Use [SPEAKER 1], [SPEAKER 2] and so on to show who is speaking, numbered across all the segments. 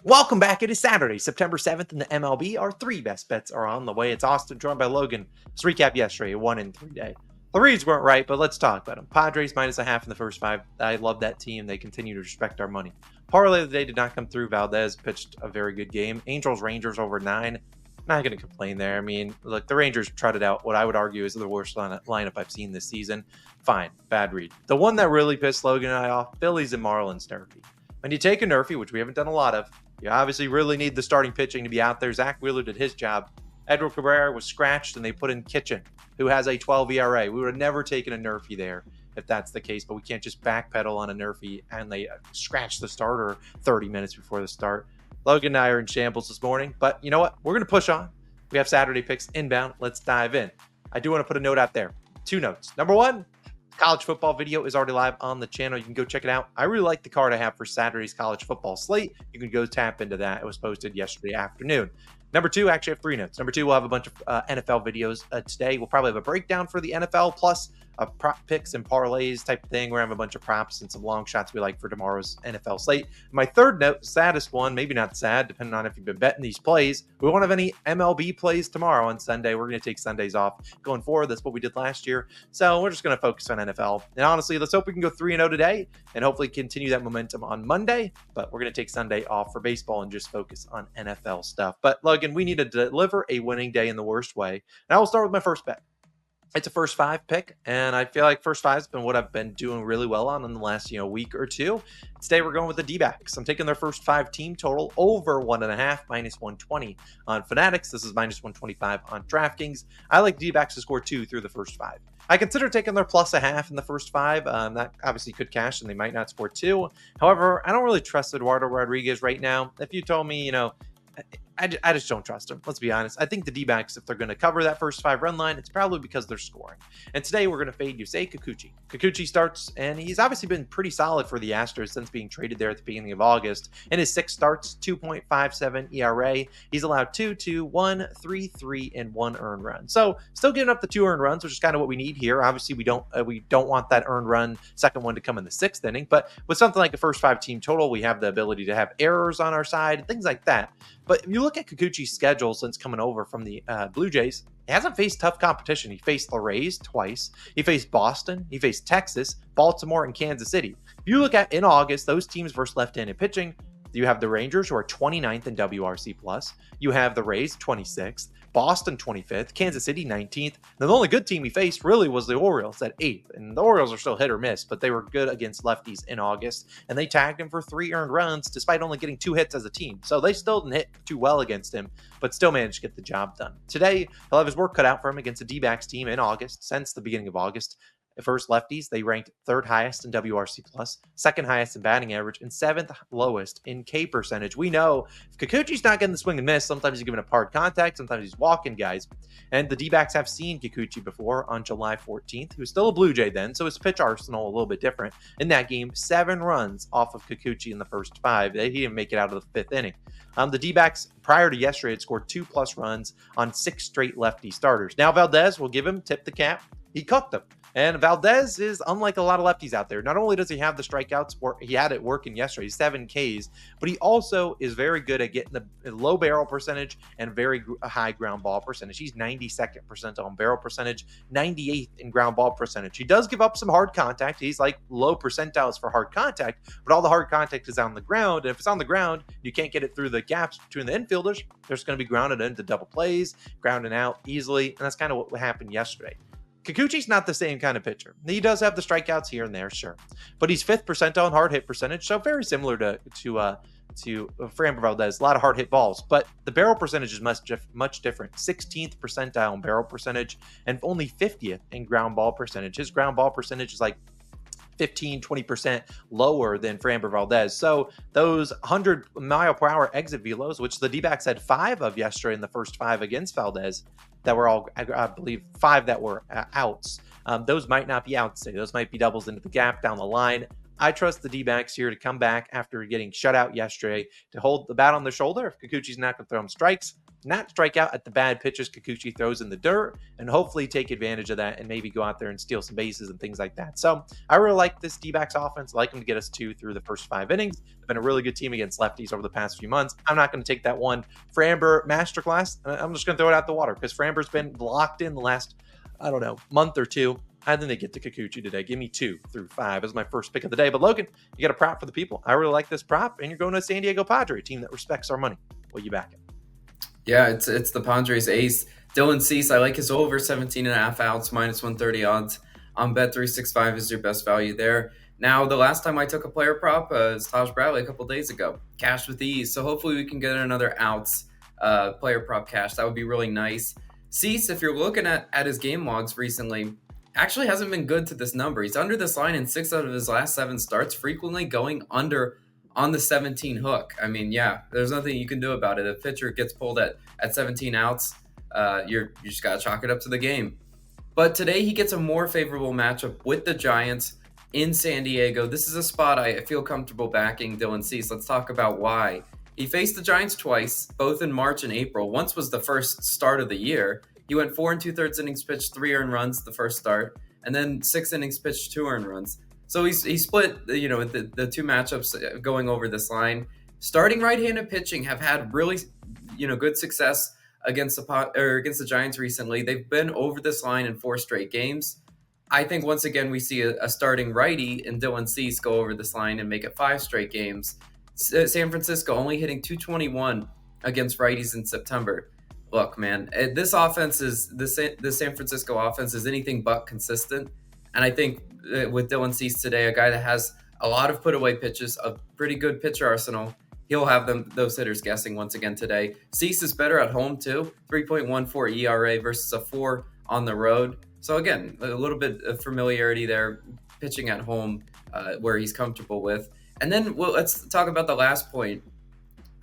[SPEAKER 1] Welcome back. It is Saturday, September 7th in the MLB. Our three best bets are on the way. It's Austin, joined by Logan. Let's recap yesterday, a 1-3 day. The reads weren't right, but let's talk about them. Padres -0.5 in the first five. I love that team. They continue to respect our money. Parlay of the day did not come through. Valdez pitched a very good game. Angels, Rangers over 9. Not going to complain there. I mean, look, the Rangers trotted out what I would argue is the worst lineup I've seen this season. Fine, bad read. The one that really pissed Logan and I off, Phillies and Marlins nerfy. When you take a nerfy, which we haven't done a lot of, you obviously really need the starting pitching to be out there. Zach Wheeler did his job. Edward Cabrera was scratched, and they put in Kitchen, who has a 12 ERA. We would have never taken a nerfy there if that's the case, but we can't just backpedal on a nerfy, and they scratch the starter 30 minutes before the start. Logan and I are in shambles this morning, but you know what? We're going to push on. We have Saturday picks inbound. Let's dive in. I do want to put a note out there. 2 notes. Number 1, college football video is already live on the channel. You can go check it out. I really like the card I have for Saturday's college football slate. You can go tap into that. It was posted yesterday afternoon. Number 2, actually I have 3 notes. Number 2, we'll have a bunch of NFL videos today. We'll probably have a breakdown for the NFL plus prop picks and parlays type of thing. We're going to have a bunch of props and some long shots we like for tomorrow's NFL slate. My third note, saddest one, maybe not sad, depending on if you've been betting these plays. We won't have any MLB plays tomorrow on Sunday. We're going to take Sundays off going forward. That's what we did last year. So we're just going to focus on NFL. And honestly, let's hope we can go 3-0 today and hopefully continue that momentum on Monday. But we're going to take Sunday off for baseball and just focus on NFL stuff. But Logan, we need to deliver a winning day in the worst way. And I will start with my first bet. It's a first 5 pick, and I feel like first 5 has been what I've been doing really well on in the last week or two. Today we're going with the D-backs. I'm taking their first 5 team total over 1.5 -120 on Fanatics. This is -125 on DraftKings. I like D-backs to score 2 through the first 5. I consider taking their +0.5 in the first 5. That obviously could cash, and they might not score 2. However, I don't really trust Eduardo Rodriguez right now. If you told me, I just don't trust him. Let's be honest. I think the D-backs, if they're going to cover that first 5 run line, it's probably because they're scoring. And today we're going to fade Yusei Kikuchi. Kikuchi starts, and he's obviously been pretty solid for the Astros since being traded there at the beginning of August. In his 6 starts, 2.57 ERA. He's allowed 2, 1, 3, and 1 earned run. So still giving up the 2 earned runs, which is kind of what we need here. Obviously, we don't want that earned run second one to come in the 6th inning. But with something like a first 5 team total, we have the ability to have errors on our side, things like that. But if you look at Kikuchi's schedule since coming over from the Blue Jays, he hasn't faced tough competition. He faced the Rays twice. He faced Boston. He faced Texas, Baltimore, and Kansas City. If you look at in August, those teams versus left-handed pitching, you have the Rangers, who are 29th in WRC+. You have the Rays, 26th. Boston, 25th. Kansas City, 19th. The only good team he faced really was the Orioles at 8th. And the Orioles are still hit or miss, but they were good against lefties in August. And they tagged him for 3 earned runs despite only getting 2 hits as a team. So they still didn't hit too well against him, but still managed to get the job done. Today, he'll have his work cut out for him against the D-backs team in August, since the beginning of August. First lefties, they ranked 3rd highest in WRC+, 2nd highest in batting average, and 7th lowest in K percentage. We know if Kikuchi's not getting the swing and miss, sometimes he's giving up hard contact, sometimes he's walking guys. And the D-backs have seen Kikuchi before on July 14th, who was still a Blue Jay then, so his pitch arsenal a little bit different. In that game, 7 runs off of Kikuchi in the first 5. He didn't make it out of the 5th inning. The D-backs, prior to yesterday, had scored 2+ runs on 6 straight lefty starters. Now Valdez, will give him, tip the cap. He cooked them. And Valdez is unlike a lot of lefties out there. Not only does he have the strikeouts, he had it working yesterday, 7 Ks, but he also is very good at getting the low barrel percentage and very high ground ball percentage. He's 92nd percentile on barrel percentage, 98th in ground ball percentage. He does give up some hard contact. He's like low percentiles for hard contact, but all the hard contact is on the ground. And if it's on the ground, you can't get it through the gaps between the infielders. There's going to be grounded into double plays, grounding out easily. And that's kind of what happened yesterday. Kikuchi's not the same kind of pitcher. He does have the strikeouts here and there, sure, but he's 5th percentile in hard hit percentage, so very similar to Framber Valdez. A lot of hard hit balls, but the barrel percentage is much different. 16th percentile in barrel percentage and only 50th in ground ball percentage. His ground ball percentage is like 15-20% lower than Framber Valdez. So those 100-mile-per-hour exit velos, which the D-backs had 5 of yesterday in the first 5 against Valdez, that were all, I believe, 5 that were outs. Those might not be outs today. Those might be doubles into the gap down the line. I trust the D-backs here to come back after getting shut out yesterday to hold the bat on their shoulder. If Kikuchi's not going to throw him strikes, not strike out at the bad pitches Kikuchi throws in the dirt, and hopefully take advantage of that and maybe go out there and steal some bases and things like that. So I really like this D-backs offense. I like them to get us 2 through the first 5 innings. They've been a really good team against lefties over the past few months. I'm not going to take that one Framber masterclass. I'm just going to throw it out the water because Framber's been locked in the last, I don't know, month or two. I think they get to Kikuchi today. Give me 2 through 5 as my first pick of the day. But Logan, you got a prop for the people. I really like this prop, and you're going to San Diego Padre, a team that respects our money. What you backing?
[SPEAKER 2] Yeah, it's the Padres ace. Dylan Cease, I like his over 17.5 outs, minus 130 odds. On Bet365 is your best value there. Now, the last time I took a player prop is Taj Bradley a couple days ago. Cash with ease. So hopefully we can get another outs player prop cash. That would be really nice. Cease, if you're looking at his game logs recently, actually hasn't been good to this number. He's under this line in 6 out of his last 7 starts, frequently going under on the 17 hook. I mean, yeah, there's nothing you can do about it. If a pitcher gets pulled at 17 outs, you just got to chalk it up to the game. But today he gets a more favorable matchup with the Giants in San Diego. This is a spot I feel comfortable backing Dylan Cease. Let's talk about why. He faced the Giants twice, both in March and April. Once was the first start of the year. He went 4 2/3 innings pitched, 3 earned runs the first start, and then 6 innings pitched, 2 earned runs. So he split, the 2 matchups going over this line. Starting right-handed pitching have had really, good success against the Giants recently. They've been over this line in 4 straight games. I think once again we see a starting righty in Dylan Cease go over this line and make it 5 straight games. San Francisco only hitting 221 against righties in September. Look, man, this offense is the San Francisco offense is anything but consistent. And I think with Dylan Cease today, a guy that has a lot of put away pitches, a pretty good pitcher arsenal, he'll have those hitters guessing once again today. Cease is better at home too, 3.14 ERA versus a 4 on the road. So again, a little bit of familiarity there, pitching at home where he's comfortable with. And then let's talk about the last point.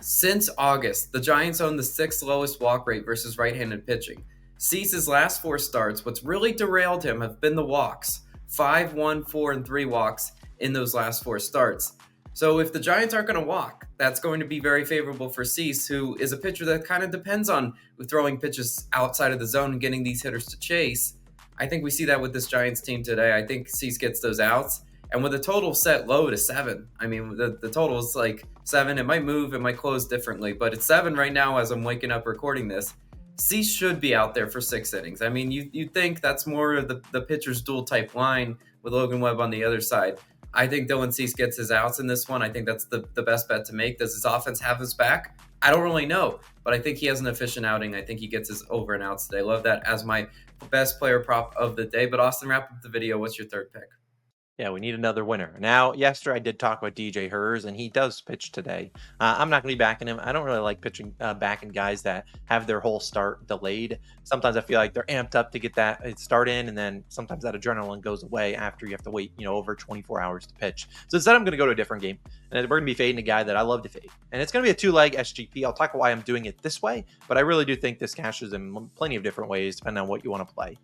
[SPEAKER 2] Since August, the Giants own the 6th lowest walk rate versus right-handed pitching. Cease's last 4 starts, what's really derailed him have been the walks. 5, 1, 4, and 3 walks in those last 4 starts. So if the Giants aren't going to walk, that's going to be very favorable for Cease, who is a pitcher that kind of depends on throwing pitches outside of the zone and getting these hitters to chase. I think we see that with this Giants team today. I think Cease gets those outs. And with a total set low to 7, I mean, the total is like 7. It might move, it might close differently, but it's 7 right now as I'm waking up recording this. Cease should be out there for 6 innings. I mean, you think that's more of the pitcher's dual type line with Logan Webb on the other side. I think Dylan Cease gets his outs in this one. I think that's the best bet to make. Does his offense have his back? I don't really know, but I think he has an efficient outing. I think he gets his over and outs today. Love that as my best player prop of the day. But Austin, wrap up the video. What's your third pick?
[SPEAKER 1] Yeah, we need another winner. Now, yesterday I did talk about DJ Hers, and he does pitch today. I'm not going to be backing him. I don't really like backing guys that have their whole start delayed. Sometimes I feel like they're amped up to get that start in, and then sometimes that adrenaline goes away after you have to wait, over 24 hours to pitch. So instead, I'm going to go to a different game, and we're going to be fading a guy that I love to fade. And it's going to be a 2-leg SGP. I'll talk about why I'm doing it this way, but I really do think this cashes in plenty of different ways, depending on what you want to play.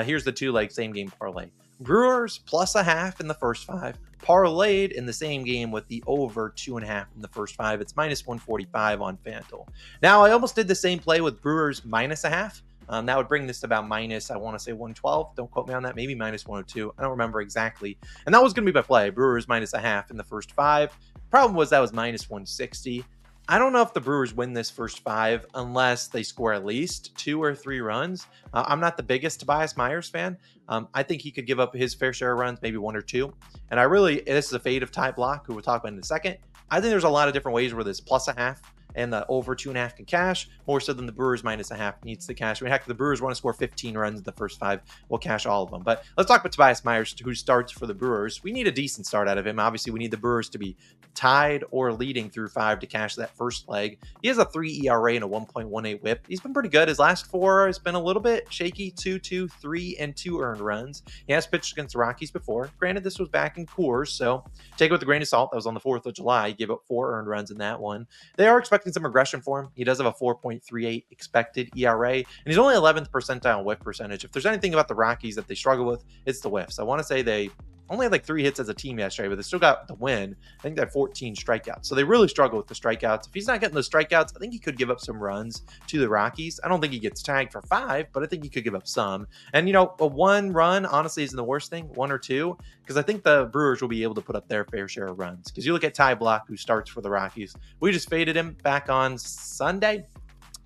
[SPEAKER 1] Here's the 2-leg same game parlay. Brewers plus a half in the first 5, parlayed in the same game with the over 2.5 in the first 5. It's minus 145 on FanDuel. Now, I almost did the same play with Brewers minus a half. That would bring this to about minus, I want to say 112. Don't quote me on that. Maybe minus 102. I don't remember exactly. And that was going to be my play. Brewers minus a half in the first 5. Problem was that was minus 160. I don't know if the Brewers win this first 5 unless they score at least 2 or 3 runs. I'm not the biggest Tobias Myers fan. I think he could give up his fair share of runs, maybe 1 or 2. And this is a fade of Ty Block, who we'll talk about in a second. I think there's a lot of different ways where this plus a half and the over 2.5 can cash, more so than the Brewers minus a half needs to cash. I mean, heck, the Brewers want to score 15 runs in the first 5. We'll cash all of them. But let's talk about Tobias Myers, who starts for the Brewers. We need a decent start out of him. Obviously, we need the Brewers to be tied or leading through 5 to cash that first leg. He has a 3 ERA and a 1.18 whip. He's been pretty good. His last 4 has been a little bit shaky, 2, 3, and 2 earned runs. He has pitched against the Rockies before. Granted, this was back in Coors, so take it with a grain of salt. That was on the 4th of July. He gave up 4 earned runs in that one. They are expecting some aggression for him. He does have a 4.38 expected ERA, and he's only 11th percentile whiff percentage. If there's anything about the Rockies that they struggle with, it's the whiffs. I want to say they only had like 3 hits as a team yesterday, but they still got the win. I think they had 14 strikeouts. So they really struggle with the strikeouts. If he's not getting those strikeouts, I think he could give up some runs to the Rockies. I don't think he gets tagged for 5, but I think he could give up some. And, a 1 run, honestly, isn't the worst thing, 1 or 2, because I think the Brewers will be able to put up their fair share of runs. Because you look at Ty Blach, who starts for the Rockies. We just faded him back on Sunday.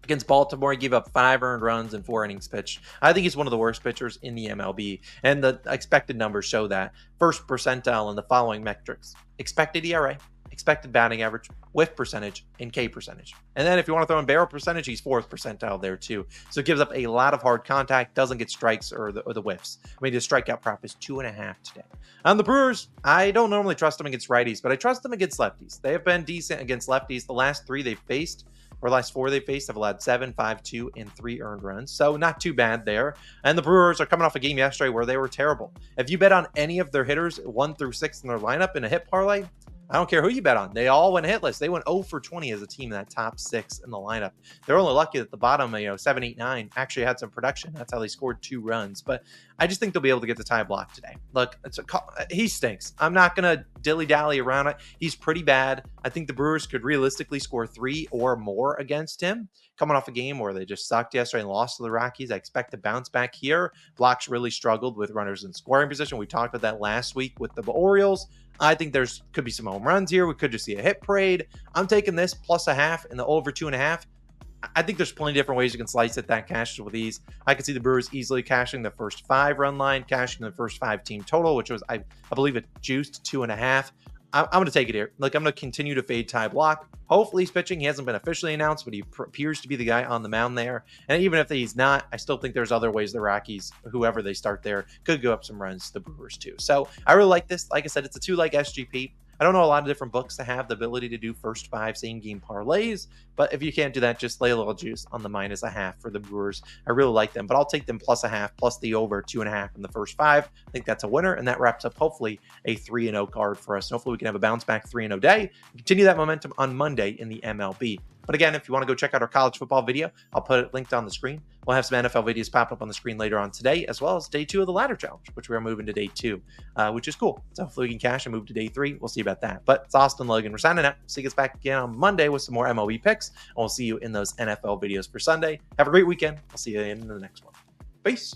[SPEAKER 1] Against Baltimore, he gave up 5 earned runs and 4 innings pitched. I think he's one of the worst pitchers in the MLB, and the expected numbers show that. First percentile in the following metrics: expected ERA, expected batting average, whiff percentage, and K percentage. And then if you want to throw in barrel percentage, he's 4th percentile there too. So it gives up a lot of hard contact, doesn't get strikes or the whiffs. I mean, his strikeout prop is 2.5 today. On the Brewers, I don't normally trust them against righties, but I trust them against lefties. They have been decent against lefties. The last 3 they've faced, or last 4 they faced, have allowed 7, 5, 2, and 3 earned runs. So not too bad there. And the Brewers are coming off a game yesterday where they were terrible. If you bet on any of their hitters 1 through 6 in their lineup in a hit parlay, I don't care who you bet on. They all went hitless. They went 0 for 20 as a team in that top 6 in the lineup. They're only lucky that the bottom, 7, 8, 9 actually had some production. That's how they scored 2 runs. But I just think they'll be able to get the Ty Blach today. Look, he stinks. I'm not going to dilly-dally around it. He's pretty bad. I think the Brewers could realistically score 3 or more against him. Coming off a game where they just sucked yesterday and lost to the Rockies, I expect to bounce back here. Blach's really struggled with runners in scoring position. We talked about that last week with the Orioles. I think could be some home runs here. We could just see a hit parade. I'm taking this plus 0.5 in the over 2.5. I think there's plenty of different ways you can slice it that cashes with these. I could see the Brewers easily cashing the first 5 run line, cashing the first 5 team total, which was, I believe, it juiced 2.5. I'm going to take it here. Like, I'm going to continue to fade Ty Blach. Hopefully he's pitching. He hasn't been officially announced, but he appears to be the guy on the mound there. And even if he's not, I still think there's other ways the Rockies, whoever they start there, could go up some runs to the Brewers too. So I really like this. Like I said, it's a 2-leg SGP. I don't know a lot of different books that have the ability to do first 5 same game parlays, but if you can't do that, just lay a little juice on the -0.5 for the Brewers. I really like them, but I'll take them plus 0.5 plus the over 2.5 in the first 5. I think that's a winner, and that wraps up hopefully a 3-0 card for us. And hopefully we can have a bounce back 3-0 day and continue that momentum on Monday in the MLB. But again, if you want to go check out our college football video, I'll put it linked on the screen. We'll have some NFL videos pop up on the screen later on today, as well as day 2 of the ladder challenge, which we are moving to day 2, which is cool. So hopefully we can cash and move to day 3. We'll see about that. But it's Austin Logan. We're signing out. See you guys back again on Monday with some more MLB picks. And we'll see you in those NFL videos for Sunday. Have a great weekend. I'll see you in the next one. Peace.